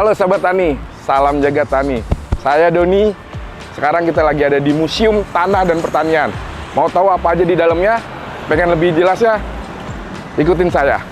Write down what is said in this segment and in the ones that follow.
Halo sahabat tani, salam jaga tani. Saya Doni. Sekarang kita lagi ada di Museum Tanah dan Pertanian. Mau tahu apa aja di dalamnya? Pengen lebih jelas ya? Ikutin saya.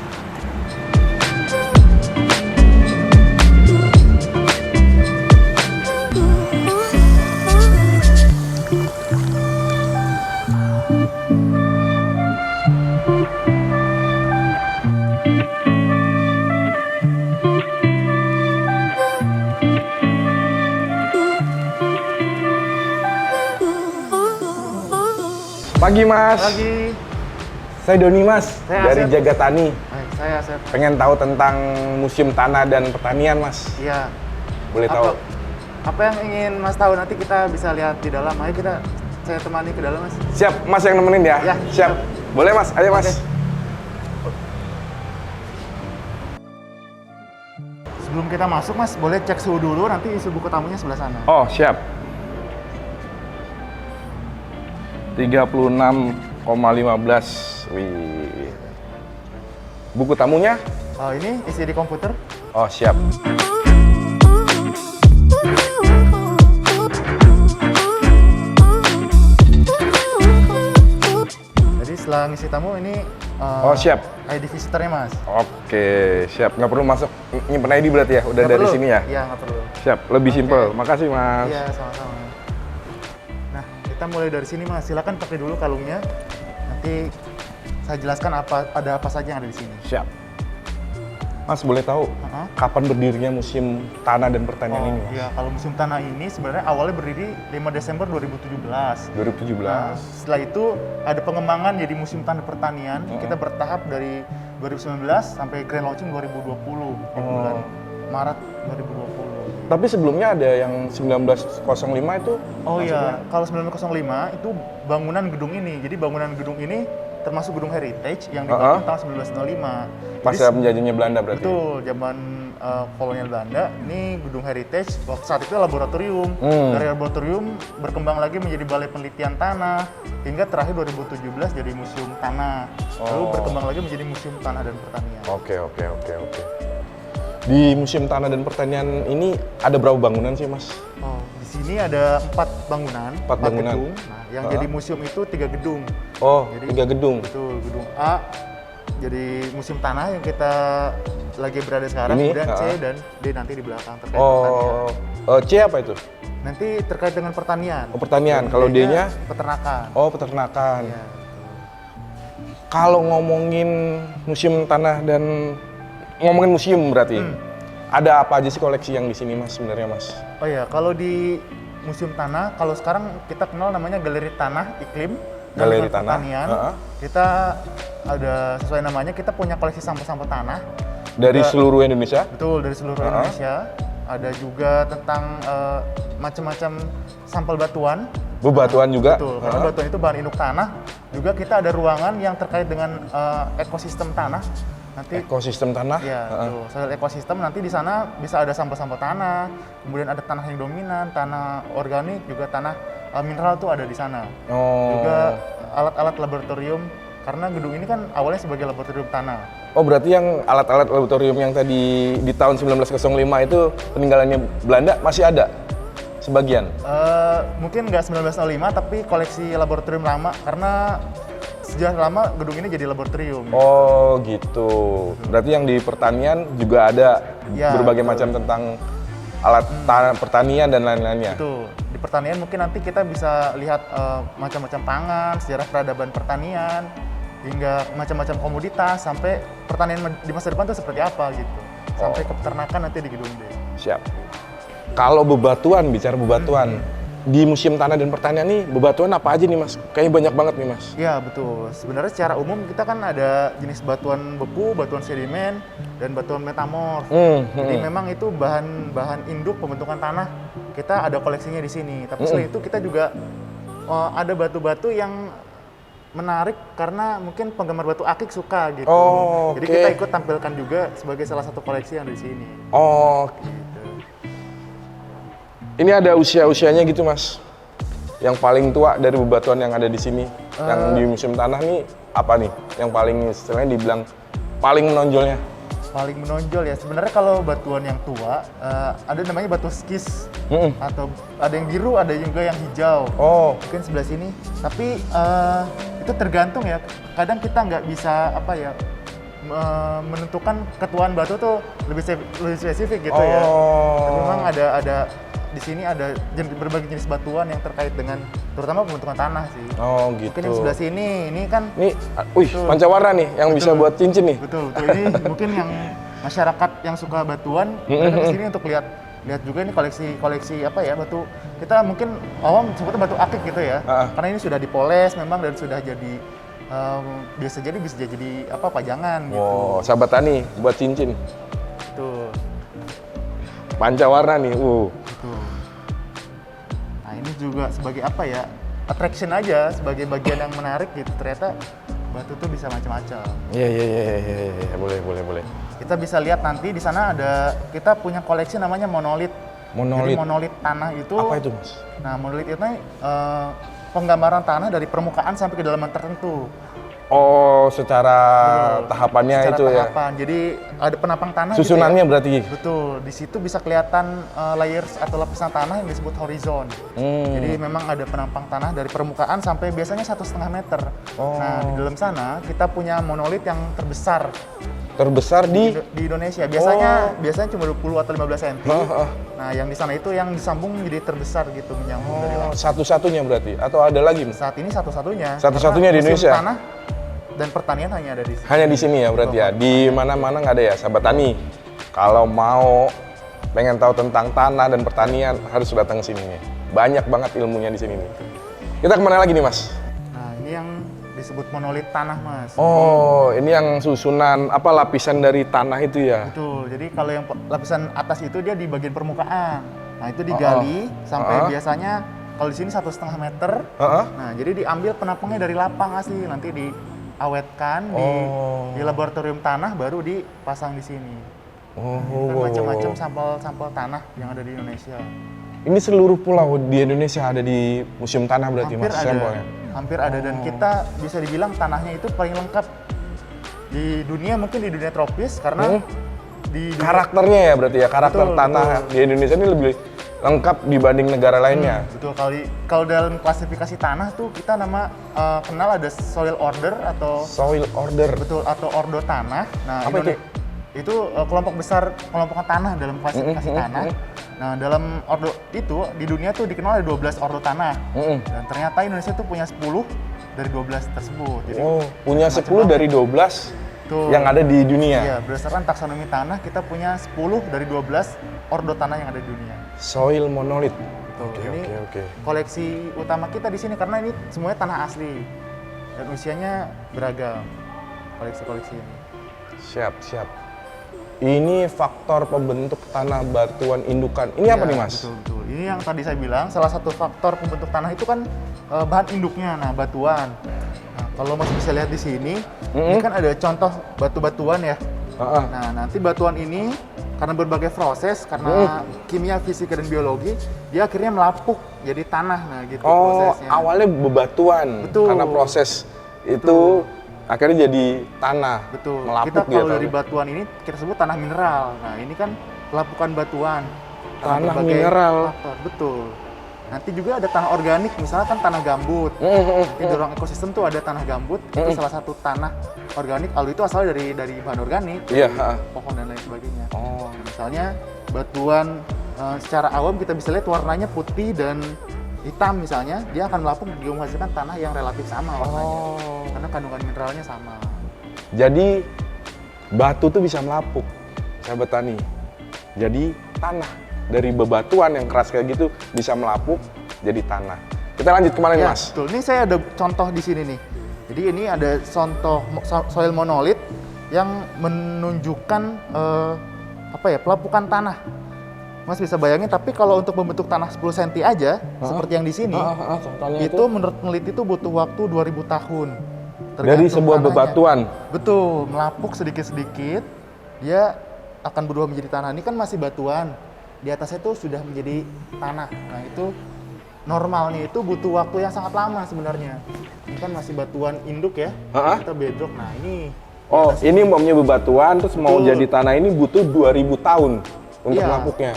Pagi Mas. Pagi. Saya Doni Mas, dari Jaga Tani. Saya. Pengen tahu tentang Museum Tanah dan Pertanian Mas. Iya. Boleh tahu? Apa yang ingin Mas tahu nanti kita bisa lihat di dalam. Ayo saya temani ke dalam Mas. Siap, Mas yang nemenin ya? Ya. Siap. Boleh Mas, ayo Mas. Oke. Sebelum kita masuk Mas, boleh cek suhu dulu, nanti isi buku tamunya sebelah sana. Oh, siap. 36,15. Wih. Buku tamunya? Oh, ini isi di komputer. Oh, siap. Jadi setelah ngisi tamu ini Oh, siap. ID visitornya Mas. Oke, siap. Nggak perlu masuk nyimpen ID berarti ya? Udah Nggak dari perlu. sini ya? Iya, nggak perlu. Siap, lebih Oke. simpel. Makasih Mas. Iya, sama-sama. Nah, kita mulai dari sini Mas. Silakan pakai dulu kalungnya. Nanti saya jelaskan ada apa saja yang ada di sini. Siap. Mas, boleh tahu kapan berdirinya Museum Tanah dan Pertanian ini Mas? Iya, kalau Museum Tanah ini sebenarnya awalnya berdiri 5 Desember 2017. 2017. Setelah itu ada pengembangan jadi Museum Tanah Pertanian. Kita bertahap dari 2019 sampai grand launching 2020 di bulan Maret 2020. Tapi sebelumnya ada yang 1905 itu? Oh iya, kalau 1905 itu bangunan gedung ini. Jadi bangunan gedung ini termasuk gedung heritage yang dibangun tahun 1905. Masa penjajahannya Belanda berarti? Betul, zaman kolonial Belanda. Ini gedung heritage, waktu saat itu laboratorium. Dari laboratorium berkembang lagi menjadi balai penelitian tanah, hingga terakhir 2017 jadi museum tanah. Lalu berkembang lagi menjadi museum tanah dan pertanian. Oke. Di Museum Tanah dan Pertanian ini ada berapa bangunan sih Mas? Oh, di sini ada 4 bangunan, 4 bangunan. gedung. Nah, yang jadi museum itu 3 gedung. Oh, Jadi, 3 gedung. Betul, gedung A jadi museum tanah yang kita lagi berada sekarang, Ini, kemudian C dan D nanti di belakang terkait pertanian. C apa itu? Nanti terkait dengan pertanian. Oh, pertanian. Kalau D-nya? Peternakan. Oh, peternakan. Ya. Kalau ngomongin Museum Tanah dan ngomongin museum berarti, ada apa aja sih koleksi yang di sini Mas sebenarnya Mas? Oh ya, kalau di Museum Tanah, kalau sekarang kita kenal namanya Galeri Tanah Iklim. Galeri dan Tanah. Pertanian. Kita ada sesuai namanya, kita punya koleksi sampel-sampel tanah. Dari Juga- seluruh Indonesia? Betul, dari seluruh Indonesia. Ada juga tentang macam-macam sampel batuan. Bebatuan juga? Betul, karena batuan itu bahan induk tanah. Juga kita ada ruangan yang terkait dengan ekosistem tanah. Nanti Ekosistem tanah? ya, betul. Soal ekosistem nanti di sana bisa ada sampel-sampel tanah, kemudian ada tanah yang dominan, tanah organik, juga tanah mineral tuh ada di sana. Oh. Juga alat-alat laboratorium, karena gedung ini kan awalnya sebagai laboratorium tanah. Oh, berarti yang alat-alat laboratorium yang tadi di tahun 1905 itu peninggalannya Belanda masih ada? Sebagian? Mungkin nggak 1905, tapi koleksi laboratorium lama, karena sejak lama gedung ini jadi laboratorium. Oh gitu. Berarti yang di pertanian juga ada Ya, berbagai betul. macam tentang alat pertanian dan lain-lainnya. Itu di pertanian mungkin nanti kita bisa lihat macam-macam pangan, sejarah peradaban pertanian, hingga macam-macam komoditas, sampai pertanian di masa depan itu seperti apa gitu. Sampai ke peternakan nanti di gedung D. Siap. Kalau bebatuan, bicara bebatuan, di Museum Tanah dan Pertanian nih bebatuan apa aja nih Mas? Kayaknya banyak banget nih Mas. Ya betul. Sebenarnya secara umum kita kan ada jenis batuan beku, batuan sedimen, dan batuan metamorf. Jadi memang itu bahan induk pembentukan tanah. Kita ada koleksinya di sini. Tapi selain itu kita juga ada batu-batu yang menarik karena mungkin penggemar batu akik suka gitu. Oh, Jadi oke. kita ikut tampilkan juga sebagai salah satu koleksi yang ada di sini. Oh, ini ada usia-usianya gitu Mas? Yang paling tua dari bebatuan yang ada di sini, yang di Museum Tanah nih apa nih? Yang paling istilahnya dibilang paling menonjolnya? paling menonjol ya sebenarnya kalau batuan yang tua ada namanya batu skis atau ada yang biru, ada juga yang hijau. Oh. Mungkin sebelah sini. Tapi itu tergantung ya. Kadang kita nggak bisa apa ya menentukan ketuaan batu tuh lebih spesifik gitu ya. Tapi memang ada di sini ada berbagai jenis batuan yang terkait dengan terutama pembentukan tanah sih. Oh gitu. Mungkin yang sebelah sini, ini kan. Nih, wih, pancawarna nih yang bisa buat cincin nih. Betul. Ini mungkin yang masyarakat yang suka batuan datang ke sini untuk lihat juga ini koleksi apa ya batu. Kita mungkin awam sebutnya batu akik gitu ya. Karena ini sudah dipoles memang dan sudah jadi bisa jadi apa pajangan gitu. Wow, sahabat tani buat cincin. Tuh. Pancawarna nih. Tuh. Nah, ini juga sebagai apa ya? Attraction aja, sebagai bagian yang menarik gitu. Ternyata batu tuh bisa macam-macam. Iya, boleh. Kita bisa lihat nanti di sana kita punya koleksi namanya monolit. Jadi monolit tanah itu. Apa itu, Mas? Nah, monolit itu penggambaran tanah dari permukaan sampai kedalaman tertentu. Oh, secara tahapannya itu tahapan. Jadi ada penampang tanah. Susunannya gitu ya. berarti. Betul. Di situ bisa kelihatan layers atau lapisan tanah yang disebut horizon. Jadi memang ada penampang tanah dari permukaan sampai biasanya 1,5 meter. Nah, di dalam sana kita punya monolit yang terbesar. Terbesar di Indonesia. Biasanya cuma 20 atau 15 cm. Nah, yang di sana itu yang disambung jadi terbesar gitu, menyambung dari laut. Satu-satunya berarti atau ada lagi? Saat ini satu-satunya. Satu-satunya di Indonesia. Tanah dan pertanian hanya ada di sini. Hanya di sini ya berarti ya. Di mana-mana nggak ada ya, sahabat tani. Kalau mau pengen tahu tentang tanah dan pertanian harus datang ke sini nih. Banyak banget ilmunya di sini nih. Kita kemana lagi nih, Mas? Nah, ini yang disebut monolit tanah, Mas. Oh, ini yang susunan apa lapisan dari tanah itu ya? Betul. Jadi kalau yang lapisan atas itu dia di bagian permukaan. Nah, itu digali sampai biasanya kalau di sini 1,5 meter. Nah, jadi diambil penampangnya dari lapang asli, nanti diawetkan di laboratorium tanah baru dipasang di sini. Kan macam-macam sampel tanah yang ada di Indonesia. Ini seluruh pulau di Indonesia ada di Museum Tanah berarti, Mas, sampelnya? Hampir ada, dan kita bisa dibilang tanahnya itu paling lengkap di dunia, mungkin di dunia tropis karena karakternya ya berarti ya, karakter tanah di Indonesia ini lebih lengkap dibanding negara lainnya. Betul. Kalau dalam klasifikasi tanah tuh kita kenal ada soil order atau soil order. Betul, atau ordo tanah. Nah, apa itu? Itu kelompok besar kelompokan tanah dalam klasifikasi tanah. Nah, dalam ordo itu di dunia tuh dikenal ada 12 ordo tanah. Dan ternyata Indonesia tuh punya 10 dari 12 tersebut. Jadi, punya 10 dari 12 tuh yang ada di dunia. Iya, berdasarkan taksonomi tanah kita punya 10 dari 12 ordo tanah yang ada di dunia. Soil monolith. Oke. Koleksi utama kita di sini karena ini semuanya tanah asli dan usianya beragam. Koleksi ini. Siap. Ini faktor pembentuk tanah batuan indukan. Ini apa nih, Mas? Betul. Ini yang tadi saya bilang, salah satu faktor pembentuk tanah itu kan bahan induknya, nah batuan. Nah, kalau Mas bisa lihat di sini, ini kan ada contoh batu-batuan ya. Nah, nanti batuan ini karena berbagai proses, karena kimia, fisika, dan biologi, dia akhirnya melapuk jadi tanah. Nah, gitu prosesnya. Awalnya bebatuan. Betul. Karena proses itu akhirnya jadi tanah. Betul. Melapuk Kita kalau dia, dari batuan ini kita sebut tanah mineral. Nah, ini kan pelapukan batuan. Tanah mineral. Faktor. Betul. Nanti juga ada tanah organik, misalnya kan tanah gambut. Di dalam ekosistem tuh ada tanah gambut, itu salah satu tanah organik. Kalau itu asalnya dari bahan organik, pohon dan lain sebagainya. Misalnya batuan secara awam kita bisa lihat warnanya putih dan hitam misalnya, dia akan melapuk juga menghasilkan tanah yang relatif sama warnanya. Karena kandungan mineralnya sama. Jadi batu tuh bisa melapuk, sahabat tani. Jadi tanah dari bebatuan yang keras kayak gitu bisa melapuk jadi tanah. Kita lanjut kemana nih, Mas? Betul. Ini saya ada contoh di sini nih. Jadi ini ada contoh soil monolith yang menunjukkan pelapukan tanah. Mas bisa bayangin, tapi kalau untuk membentuk tanah 10 cm aja, seperti yang di sini, itu menurut peneliti itu butuh waktu 2000 tahun. Dari sebuah bebatuan? Betul, melapuk sedikit-sedikit, dia akan berubah menjadi tanah. Ini kan masih batuan, di atasnya itu sudah menjadi tanah. Nah, itu normalnya itu butuh waktu yang sangat lama sebenarnya. Ini kan masih batuan induk ya, kita bedrock. Nah, ini Oh, ini umpamanya bebatuan, terus mau Betul. jadi tanah ini butuh 2000 tahun untuk Iya. melapuknya.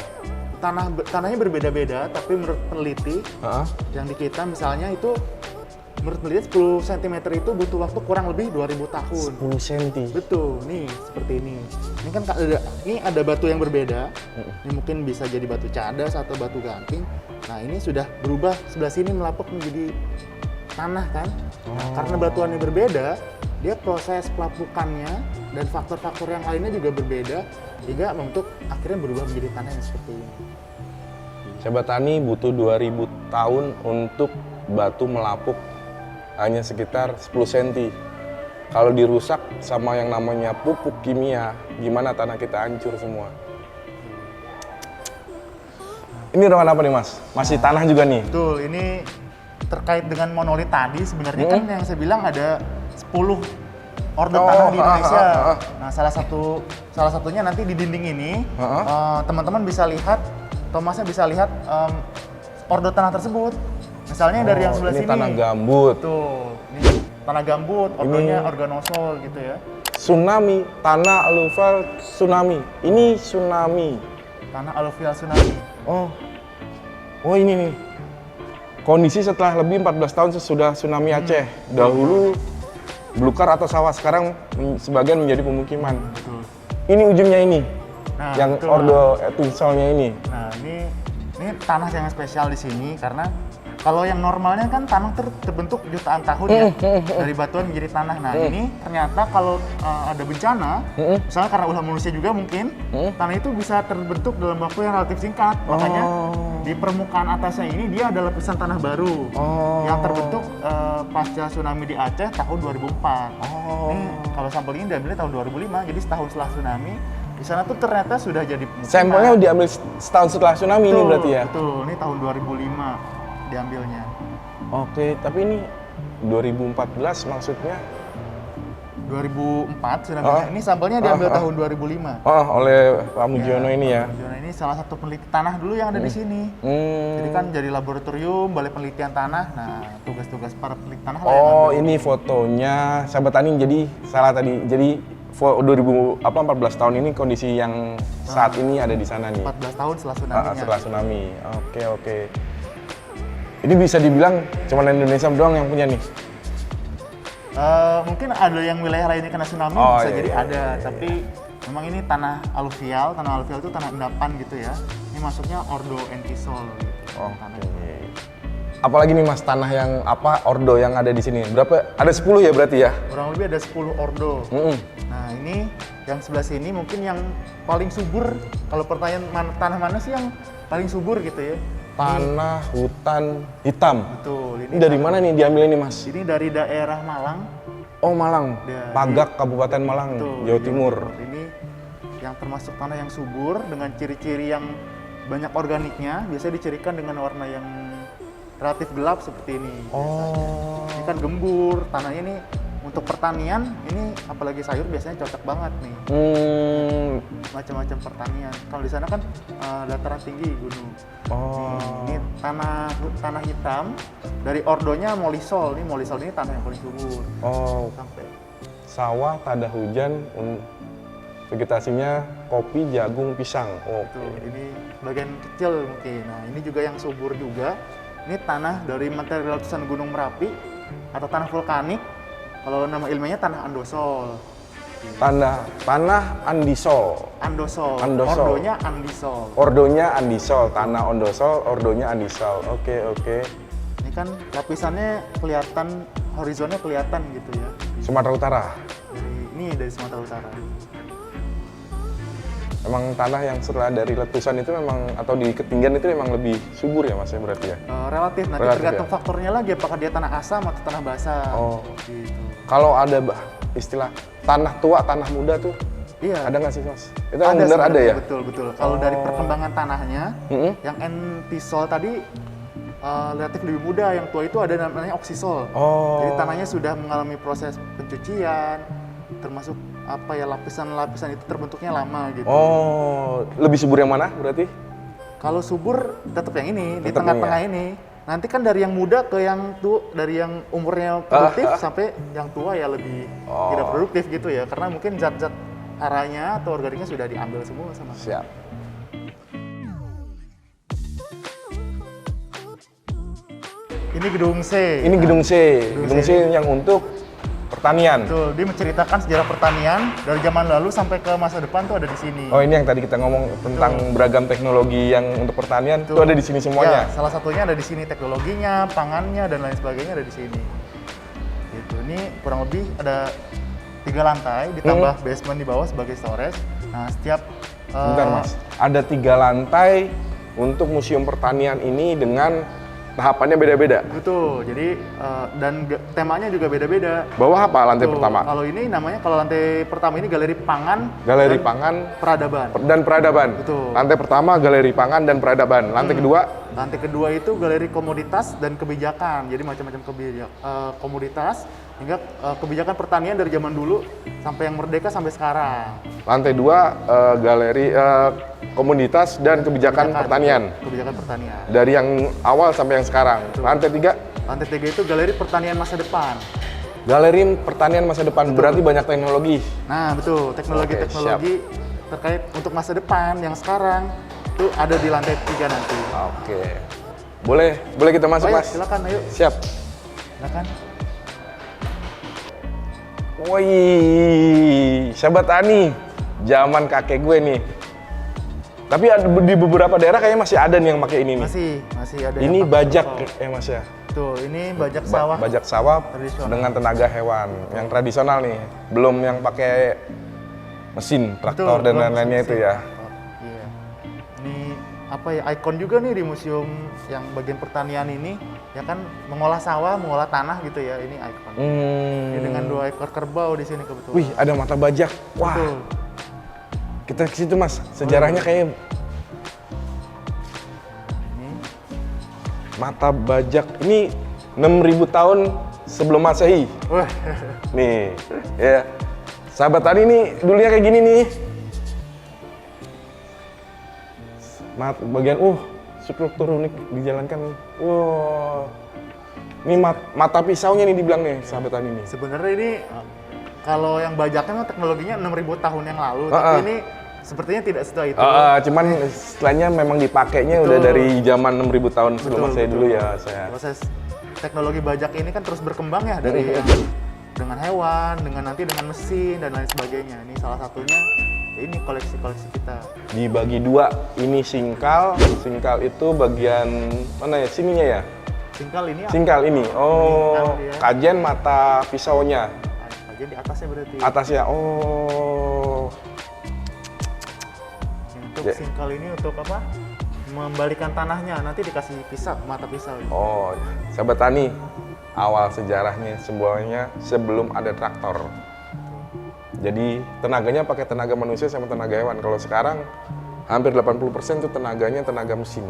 Tanahnya berbeda-beda, tapi menurut peneliti Heeh. yang di kita misalnya itu menurut peneliti 10 cm itu butuh waktu kurang lebih 2000 tahun. 10 cm. Betul, nih seperti ini. Ini kan ada batu yang berbeda. Ini mungkin bisa jadi batu cadas atau batu gamping. Nah, ini sudah berubah sebelah sini melapuk menjadi tanah kan. Nah, karena batuannya berbeda, dia proses pelapukannya dan faktor-faktor yang lainnya juga berbeda hingga membentuk akhirnya berubah menjadi tanah yang seperti ini. Sahabat tani butuh 2000 tahun untuk batu melapuk hanya sekitar 10 cm. Kalau dirusak sama yang namanya pupuk kimia, gimana tanah kita hancur semua. Ini ruangan apa nih Mas? Masih tanah juga nih? Betul, ini terkait dengan monolit tadi sebenarnya kan yang saya bilang ada 10 ordo tanah di Indonesia. Nah, salah satunya nanti di dinding ini teman-teman bisa lihat, Thomasnya bisa lihat ordo tanah tersebut. Misalnya dari yang sebelah ini sini. tanah gambut. Tuh, ini tanah gambut, ordonya organosol gitu ya. Tsunami, tanah aluvial tsunami. Ini tsunami. Tanah aluvial tsunami. Oh ini nih. Kondisi setelah lebih 14 tahun sesudah tsunami Aceh. Dahulu belukar atau sawah, sekarang sebagian menjadi pemukiman. Betul. Ini ujungnya ini. Nah, yang betul. ordo etinsolnya ini. Nah, ini tanah yang spesial di sini karena kalau yang normalnya kan tanah terbentuk jutaan tahun ya dari batuan menjadi tanah. Nah, ini ternyata kalau ada bencana, misalnya karena ulah manusia juga mungkin, tanah itu bisa terbentuk dalam waktu yang relatif singkat. Makanya di permukaan atasnya ini dia ada lapisan tanah baru yang terbentuk pasca tsunami di Aceh tahun 2004. Ini kalau sampel ini diambilnya tahun 2005, jadi setahun setelah tsunami. Di sana tuh ternyata sudah jadi pemukiman. Sampelnya diambil setahun setelah tsunami ini berarti ya? Betul, ini tahun 2005 diambilnya. Oke, tapi ini 2014 maksudnya? 2004 tsunami-nya. Ini sampelnya diambil tahun 2005. Oh, oleh Pak Mujiono ini ya? Mujiono ini salah satu peneliti tanah dulu yang ada di sini. Jadi kan jadi laboratorium, balai penelitian tanah. Nah, tugas-tugas para peneliti tanah lah yang Oh, ambil. ini fotonya. Sahabat tani, jadi salah tadi. Jadi 2014 tahun ini kondisi yang saat ini ada di sana nih. 14 tahun setelah tsunami-nya. Setelah tsunami. Oke. Ini bisa dibilang cuma Indonesia doang yang punya nih. Mungkin ada yang wilayah lainnya kena tsunami, Oh, bisa iya, jadi iya, ada. Tapi memang ini tanah aluvial itu tanah endapan gitu ya. Ini masuknya ordo entisol gitu. Tanah. Apalagi nih Mas, tanah yang apa, ordo yang ada di sini? Berapa? Ada 10 ya berarti ya? Kurang lebih ada 10 ordo. Nah, ini yang sebelah sini mungkin yang paling subur. Kalau pertanyaan tanah mana sih yang paling subur gitu ya? Tanah hutan hitam. Betul. Ini dari mana nih diambil ini Mas? Ini dari daerah Malang. Oh Malang, Pagak, Kabupaten Malang, Betul, Jawa Timur. Ini yang termasuk tanah yang subur dengan ciri-ciri yang banyak organiknya. Biasanya dicirikan dengan warna yang relatif gelap seperti ini. Oh. Ini kan gembur, tanahnya ini untuk pertanian, ini apalagi sayur biasanya cocok banget nih. Macam-macam pertanian. Kalau di sana kan dataran tinggi gunung. Ini tanah hitam dari ordonya molisol. Ini molisol ini tanah yang paling subur. Sampai Sawah, tada hujan, vegetasinya kopi, jagung, pisang. Tuh, ini bagian kecil mungkin. Nah, ini juga yang subur juga. Ini tanah dari material letusan Gunung Merapi atau tanah vulkanik. Kalau nama ilmiahnya tanah andosol. Tanah andisol. Andosol. Andosol. Ordonya andisol. Ordonya andisol, tanah andosol, ordonya andisol. Oke. Ini kan lapisannya kelihatan, horizonnya kelihatan gitu ya. Sumatera Utara. Dari Sumatera Utara. Emang tanah yang setelah dari letusan itu memang atau di ketinggian itu memang lebih subur ya Mas ya berarti ya? Relatif, nanti Relatif, tergantung ya? faktornya lagi apakah dia tanah asam atau tanah basah. Gitu. Kalau ada istilah tanah tua, tanah muda tuh, Iya. ada nggak sih Mas? Itu yang benar ada ya? Betul. Kalau dari perkembangan tanahnya, yang entisol tadi relatif lebih muda, yang tua itu ada namanya oksisol. Jadi tanahnya sudah mengalami proses pencucian, termasuk lapisan-lapisan itu terbentuknya lama gitu. Lebih subur yang mana berarti? Kalau subur tetap yang ini, di Tetap tengah-tengah yang ini. nanti kan dari yang muda ke yang tua, dari yang umurnya produktif sampai yang tua ya lebih tidak produktif gitu ya, karena mungkin zat-zat haranya atau organiknya sudah diambil semua sama. Siap. Ini gedung C. Ini gedung C. Gedung C yang untuk pertanian. Betul, dia menceritakan sejarah pertanian dari zaman lalu sampai ke masa depan tuh ada di sini. Oh, ini yang tadi kita ngomong tentang beragam teknologi yang untuk pertanian itu ada di sini semuanya. Ya, salah satunya ada di sini, teknologinya, pangannya dan lain sebagainya ada di sini. Gitu. Ini kurang lebih ada 3 lantai ditambah basement di bawah sebagai storage. Nah, setiap Bentar, Mas. Ada 3 lantai untuk museum pertanian ini dengan tahapannya beda-beda. Betul. Jadi dan temanya juga beda-beda. Bawah apa lantai Tuh, pertama? Kalau ini namanya, kalau lantai pertama ini galeri pangan. Galeri dan pangan peradaban. dan peradaban. Betul. Lantai pertama galeri pangan dan peradaban. Lantai kedua Lantai kedua itu galeri komoditas dan kebijakan. Jadi macam-macam komoditas hingga kebijakan pertanian dari zaman dulu sampai yang merdeka sampai sekarang. lantai 2 galeri komoditas dan kebijakan pertanian. Kebijakan pertanian. Dari yang awal sampai yang sekarang. Lantai 3 Lantai 3 itu galeri pertanian masa depan. galeri pertanian masa depan. Berarti banyak teknologi. Nah, betul. Teknologi-teknologi terkait untuk masa depan yang sekarang itu ada di lantai 3 nanti. Oke. Boleh kita masuk, Ayo, Mas? silakan, ayo. Siap. Silakan. Wih, sahabat Tani, zaman kakek gue nih. Tapi di beberapa daerah kayaknya masih ada nih yang pakai ini nih. Masih ada. Ini yang pakai bajak sosok. ya Mas ya. Tuh, ini bajak sawah. Bajak sawah Tradisional. dengan tenaga hewan yang tradisional nih, belum yang pakai mesin, traktor Betul, dan belum lain-lainnya itu mesin. ya. Iya. Ini apa ya, ikon juga nih di museum yang bagian pertanian ini, ya kan, mengolah sawah, mengolah tanah gitu ya, ini ikon. Ini dengan 2 ekor kerbau di sini kebetulan. Wih, ada mata bajak. Wah, Betul. kita ke situ Mas. Sejarahnya kayak Ini mata bajak ini 6.000 tahun sebelum Masehi. wah, Nih, ya. Sahabat Tani nih dulunya kayak gini nih. Bagian struktur unik dijalankan. Wow. Ini mata pisaunya nih dibilang nih, sahabat Tani nih. sebenarnya ini kalau yang bajaknya mah teknologinya 6.000 tahun yang lalu, tapi ini sepertinya tidak setelah itu. Cuman istilahnya memang dipakainya udah dari zaman 6.000 tahun sebelum Masehi dulu ya saya. Proses teknologi bajak ini kan terus berkembang ya dari dengan hewan, dengan mesin dan lain sebagainya. Ini salah satunya ya ini koleksi-koleksi kita. Dibagi 2, ini singkal itu bagian mana ya? Sininya ya? Singkal ini Singkal ini. Oh, Singkal dia. kajian mata pisaunya. aja di atasnya berarti. Atasnya. Oh. Untuk Ya. singkal ini untuk apa? Membalikan tanahnya, nanti dikasih mata pisau. Oh, sahabat Tani, awal sejarahnya semuanya sebelum ada traktor. Jadi tenaganya pakai tenaga manusia sama tenaga hewan. Kalau sekarang hampir 80% itu tenaganya tenaga mesin.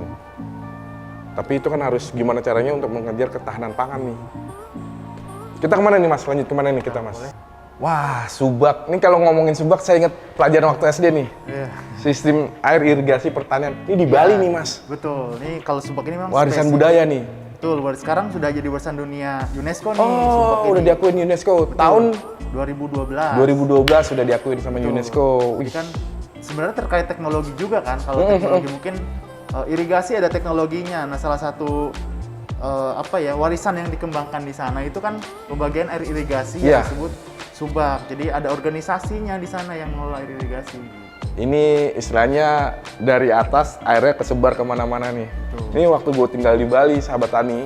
Tapi itu kan harus gimana caranya untuk mengejar ketahanan pangan nih. Kita kemana nih Mas? Lanjut kemana nih kita Mas? Boleh. Wah, subak. Ini kalau ngomongin subak saya ingat pelajaran waktu SD nih. Iya. Sistem air irigasi pertanian. Ini di Bali nih Mas. Betul. Nih kalau subak ini memang Warisan spesifik. budaya nih. Betul, sekarang sudah jadi warisan dunia UNESCO nih. subak Oh, udah ini. diakuin UNESCO. Tahun 2012. 2012 sudah diakuin sama Betul. UNESCO. Ini kan sebenarnya terkait teknologi juga kan. Kalau teknologi mungkin irigasi ada teknologinya. Nah, salah satu warisan yang dikembangkan di sana itu kan pembagian air irigasi Iya. yang disebut subak. Jadi ada organisasinya di sana yang mengelola air irigasi. Ini istilahnya dari atas airnya kesebar kemana-mana nih. Betul. Ini waktu gue tinggal di Bali, sahabat Tani.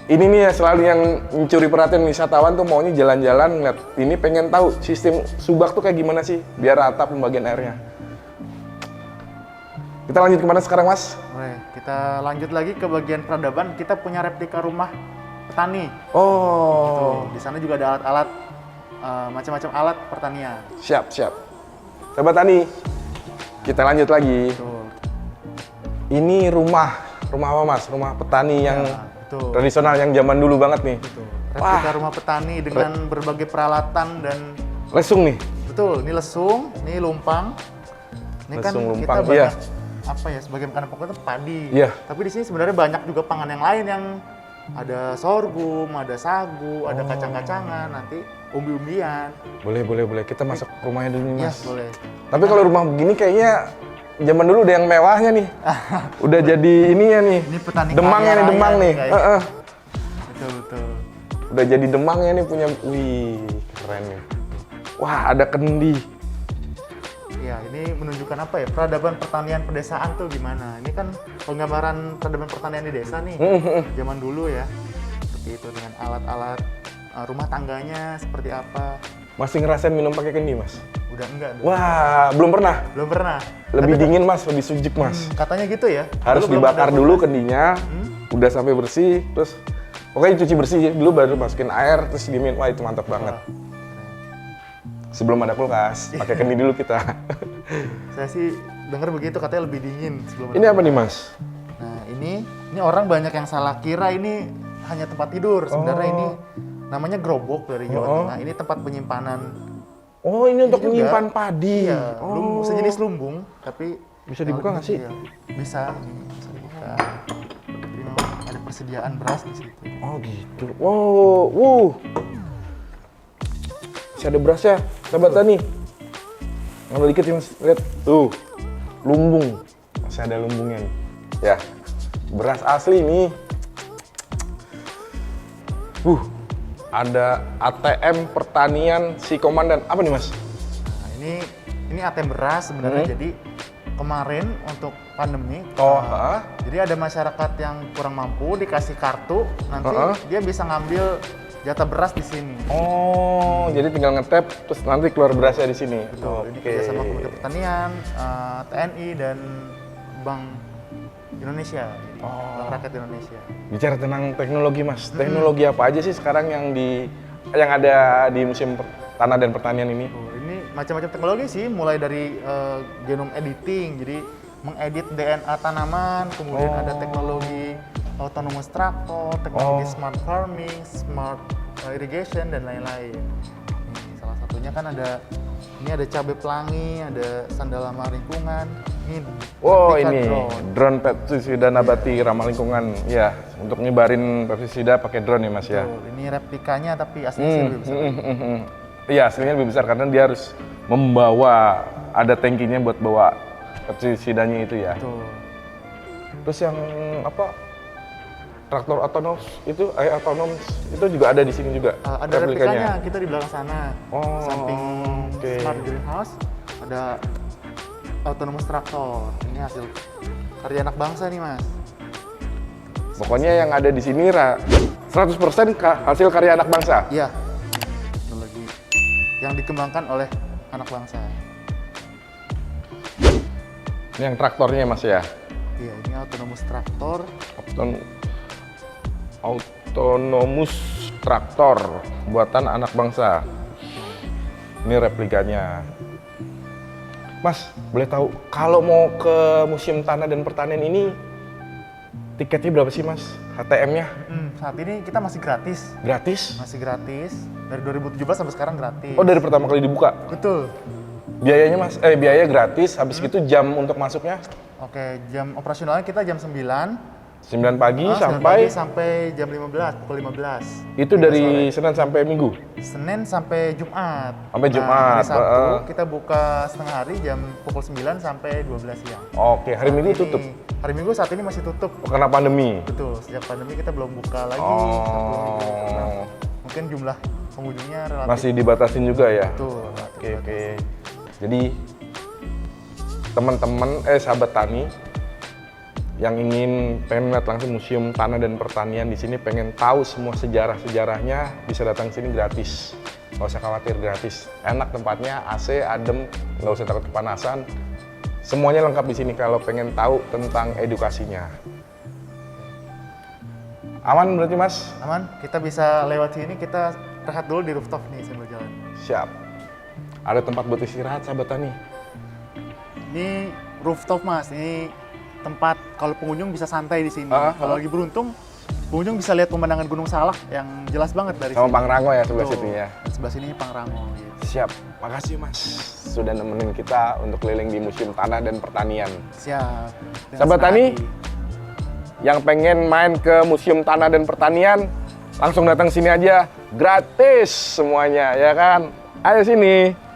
Ini nih ya selalu yang mencuri perhatian wisatawan tuh maunya jalan-jalan ngeliat. Ini pengen tahu sistem subak tuh kayak gimana sih biar rata pembagian airnya. Kita lanjut kemana sekarang Mas? Oke, kita lanjut lagi ke bagian peradaban. Kita punya replika rumah petani. Oh, Di sana juga ada alat-alat, macam-macam alat pertanian. siap. Sahabat Tani, kita lanjut lagi. Betul. Ini rumah apa Mas? Rumah petani yang Betul. tradisional yang zaman dulu banget nih. Betul. Replika rumah petani dengan berbagai peralatan dan Lesung nih. betul. Ini lesung, ini lumpang. Ini Lesung, kan lumpang, kita banyak iya. apa ya, sebagai makanan pokok itu padi. Iya. Tapi di sini sebenarnya banyak juga pangan yang lain yang ada sorghum, ada sagu, ada kacang-kacangan, nanti umbi-umbian. Boleh. Kita masuk rumahnya dulu nih, Iya, Mas. boleh. Tapi kalau rumah begini kayaknya zaman dulu udah yang mewahnya nih. Udah jadi ininya nih. Ini petani Demangnya kaya nih, raya Demang nih. kayaknya. Betul. Udah jadi Demangnya nih punya. Wih, keren nih. Wah, ada kendi. Ya, ini menunjukkan apa ya, peradaban pertanian pedesaan tuh gimana. Ini kan penggambaran peradaban pertanian di desa nih, zaman dulu ya. Seperti itu dengan alat-alat rumah tangganya seperti apa. Masih ngerasain minum pakai kendi, Mas? Udah enggak? Wah, belum pernah. Belum pernah. Lebih Tapi dingin, Mas, lebih sujuk, Mas. katanya gitu ya. Harus Dulu belum dibakar ada dulu kulkas. kendinya, udah sampai bersih, terus pokoknya cuci bersih dulu baru masukin air, terus diemin. Wah, itu mantap banget. Wah, Sebelum ada kulkas, pakai kendi dulu kita. saya sih dengar begitu, katanya lebih dingin sebelum Ini apa nih, Mas? Nah, ini orang banyak yang salah kira ini hanya tempat tidur. Sebenarnya ini namanya gerobok dari Jawa Tengah. Ini tempat penyimpanan. Oh, ini untuk juga. menyimpan padi. Iya, sejenis lumbung, tapi Bisa dibuka nggak sih? Iya, bisa dibuka. Jadi memang ada persediaan beras di situ. Oh, gitu. Wow. Masih ada berasnya, sahabat tani. Ngambil dikit ya, Mas. Lihat. Tuh, lumbung. Masih ada lumbungnya nih. Ya, beras asli nih. Ada ATM pertanian si komandan. Apa nih, Mas? Nah, ini ATM beras sebenarnya. Jadi kemarin untuk pandemi, jadi ada masyarakat yang kurang mampu dikasih kartu, nanti dia bisa ngambil jatah beras di sini. Oh, jadi tinggal ngetap terus nanti keluar berasnya di sini. Betul. Ini kerjasama Kementerian Pertanian, TNI dan Bank Indonesia, Bank Rakyat Indonesia. Bicara tentang teknologi, Mas. Teknologi apa aja sih sekarang yang ada di Museum Tanah dan Pertanian ini? Ini macam-macam teknologi sih, mulai dari genome editing, jadi mengedit DNA tanaman, kemudian ada teknologi autonomous traktor, teknologi smart farming, smart irrigation dan lain-lain. Salah satunya kan ada cabai pelangi, ada sandal ramah lingkungan. Ini drone pestisida nabati ramah lingkungan. Ya, untuk nyebarin pestisida pakai drone ya, Mas ya. Ini replikanya tapi aslinya sih lebih besar. Iya, aslinya lebih besar karena dia harus membawa, ada tangkinya buat bawa pestisidanya itu ya. Betul. Terus yang traktor otonom itu juga ada di sini juga. Ada replikanya, kita di belakang sana. Oh, Samping smart greenhouse ada autonomous traktor. Ini hasil karya anak bangsa nih, Mas. Pokoknya yang ada di sini 100% hasil karya anak bangsa. Iya. Teknologi yang dikembangkan oleh anak bangsa. Ini yang traktornya, Mas ya. Iya, ini autonomous traktor. Autonomous traktor buatan anak bangsa. Ini replikanya. Mas, boleh tahu kalau mau ke Museum Tanah dan Pertanian ini tiketnya berapa sih, Mas? HTM-nya? Saat ini kita masih gratis. Gratis? Masih gratis. Dari 2017 sampai sekarang gratis. Oh, dari pertama kali dibuka? Betul. Biayanya, Mas? Biaya gratis, habis itu jam untuk masuknya? Oke, jam operasionalnya kita jam 9. 9 pagi 9 sampai? pagi sampai jam 15, pukul 15. Itu dari Senin sampai Minggu? Senin sampai Jumat. Sampai Jumat. Hari Sabtu kita buka setengah hari jam pukul 9 sampai 12 siang. Oke, hari Minggu tutup? Hari Minggu saat ini masih tutup. Karena pandemi? Betul, sejak pandemi kita belum buka lagi. Karena mungkin jumlah pengunjungnya relatif. Masih dibatasin juga ya? Betul. Oke. Jadi, teman-teman, sahabat tani, yang pengen lihat langsung Museum Tanah dan Pertanian di sini, pengen tahu semua sejarah-sejarahnya, bisa datang sini gratis. Nggak usah khawatir, gratis. Enak tempatnya, AC, adem, nggak usah takut kepanasan. Semuanya lengkap di sini kalau pengen tahu tentang edukasinya. Aman berarti, Mas? Aman, kita bisa lewat sini, kita rehat dulu di rooftop nih sambil jalan. Siap. Ada tempat buat istirahat, sahabat tani. Ini rooftop, Mas. Ini tempat kalau pengunjung bisa santai di sini. Kalau lagi beruntung, pengunjung bisa lihat pemandangan Gunung Salak yang jelas banget dari Sama sini. Pangrango ya sebelah situ ya. Sebelah sini Pangrango. Gitu. Siap. Makasih, Mas. sudah nemenin kita untuk keliling di Museum Tanah dan Pertanian. Siap. Dengan Sahabat senang Tani, hati. yang pengen main ke Museum Tanah dan Pertanian, langsung datang sini aja, gratis semuanya, ya kan? Ayo sini.